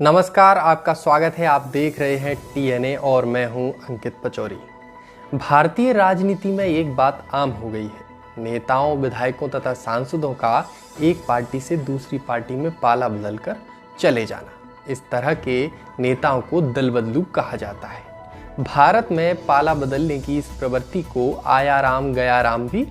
नमस्कार, आपका स्वागत है। आप देख रहे हैं TNA और मैं हूं अंकित पचौरी। भारतीय राजनीति में एक बात आम हो गई है, नेताओं, विधायकों तथा सांसदों का एक पार्टी से दूसरी पार्टी में पाला बदलकर चले जाना। इस तरह के नेताओं को दल बदलू कहा जाता है। भारत में पाला बदलने की इस प्रवृत्ति को आया राम गया राम भी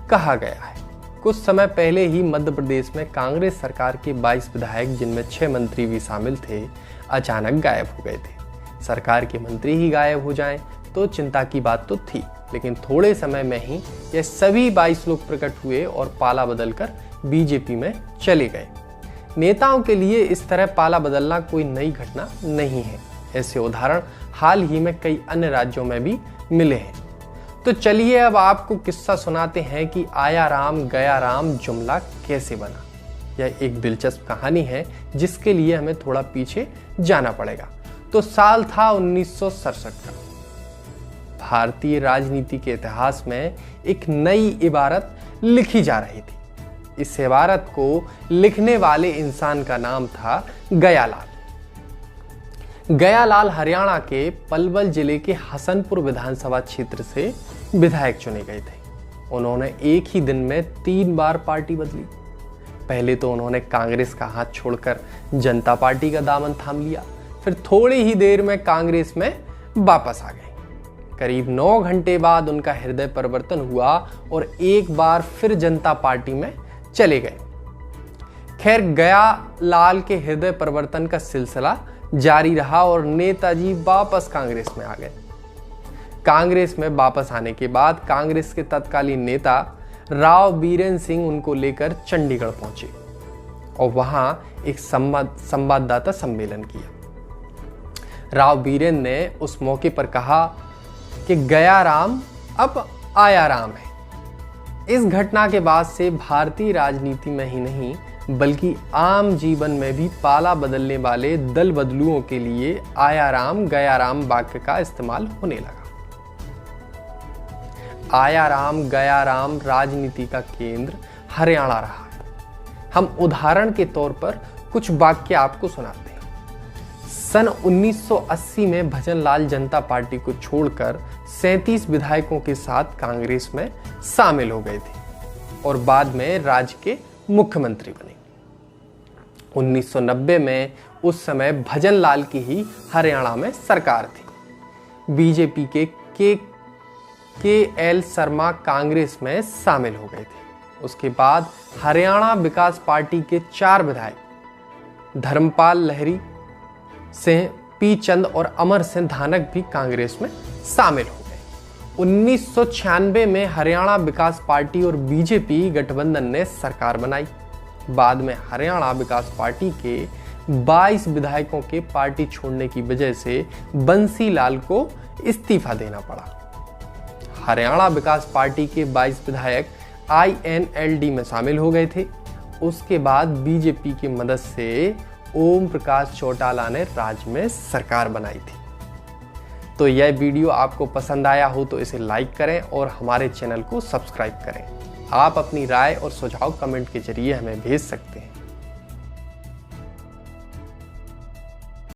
कहा गया है। कुछ समय पहले ही मध्य प्रदेश में कांग्रेस सरकार के 22 विधायक, जिनमें 6 मंत्री भी शामिल थे, अचानक गायब हो गए थे। सरकार के मंत्री ही गायब हो जाएं तो चिंता की बात तो थी, लेकिन थोड़े समय में ही ये सभी 22 लोग प्रकट हुए और पाला बदलकर बीजेपी में चले गए। नेताओं के लिए इस तरह पाला बदलना कोई नई घटना नहीं है। ऐसे उदाहरण हाल ही में कई अन्य राज्यों में भी मिले हैं। तो चलिए अब आपको किस्सा सुनाते हैं कि आया राम गया राम जुमला कैसे बना। यह एक दिलचस्प कहानी है जिसके लिए हमें थोड़ा पीछे जाना पड़ेगा। तो साल था 1967 का। भारतीय राजनीति के इतिहास में एक नई इबारत लिखी जा रही थी। इस इबारत को लिखने वाले इंसान का नाम था गयालाल। गयालाल हरियाणा के पलवल जिले के हसनपुर विधानसभा क्षेत्र से विधायक चुने गए थे। उन्होंने एक ही दिन में 3 बार पार्टी बदली। पहले तो उन्होंने कांग्रेस का हाथ छोड़कर जनता पार्टी का दामन थाम लिया, फिर थोड़ी ही देर में कांग्रेस में वापस आ गए। करीब 9 घंटे बाद उनका हृदय परिवर्तन हुआ और एक बार फिर जनता पार्टी में चले गए। खैर, गयालाल के हृदय परिवर्तन का सिलसिला जारी रहा और नेताजी वापस कांग्रेस में आ गए। कांग्रेस में वापस आने के बाद कांग्रेस के तत्कालीन नेता राव बीरेन सिंह उनको लेकर चंडीगढ़ पहुंचे और वहां एक संवाददाता सम्मेलन किया। राव बीरेन ने उस मौके पर कहा कि गया राम अब आया राम है। इस घटना के बाद से भारतीय राजनीति में ही नहीं बल्कि आम जीवन में भी पाला बदलने वाले दल बदलुओं के लिए आया राम गया राम वाक्य का इस्तेमाल होने लगा। आया राम गया राम राजनीति का केंद्र हरियाणा रहा है। हम उदाहरण के तौर पर कुछ वाक्य आपको सुनाते हैं। सन 1980 में भजनलाल जनता पार्टी को छोड़कर 37 विधायकों के साथ कांग्रेस में शामिल हो गए थे और बाद में राज्य के मुख्यमंत्री बने। 1990 में उस समय भजनलाल की ही हरियाणा में सरकार थी। बीजेपी के एल शर्मा कांग्रेस में शामिल हो गए थे। उसके बाद हरियाणा विकास पार्टी के 4 विधायक धर्मपाल लहरी सिंह, पी चंद और अमर सिंह धानक भी कांग्रेस में शामिल हो गए। 1996 में हरियाणा विकास पार्टी और बीजेपी गठबंधन ने सरकार बनाई। बाद में हरियाणा विकास पार्टी के 22 विधायकों के पार्टी छोड़ने की वजह से बंसीलाल को इस्तीफा देना पड़ा। हरियाणा विकास पार्टी के 22 विधायक INLD में शामिल हो गए थे। उसके बाद बीजेपी की मदद से ओम प्रकाश चौटाला ने राज्य में सरकार बनाई थी। तो यह वीडियो आपको पसंद आया हो तो इसे लाइक करें और हमारे चैनल को सब्सक्राइब करें। आप अपनी राय और सुझाव कमेंट के जरिए हमें भेज सकते हैं।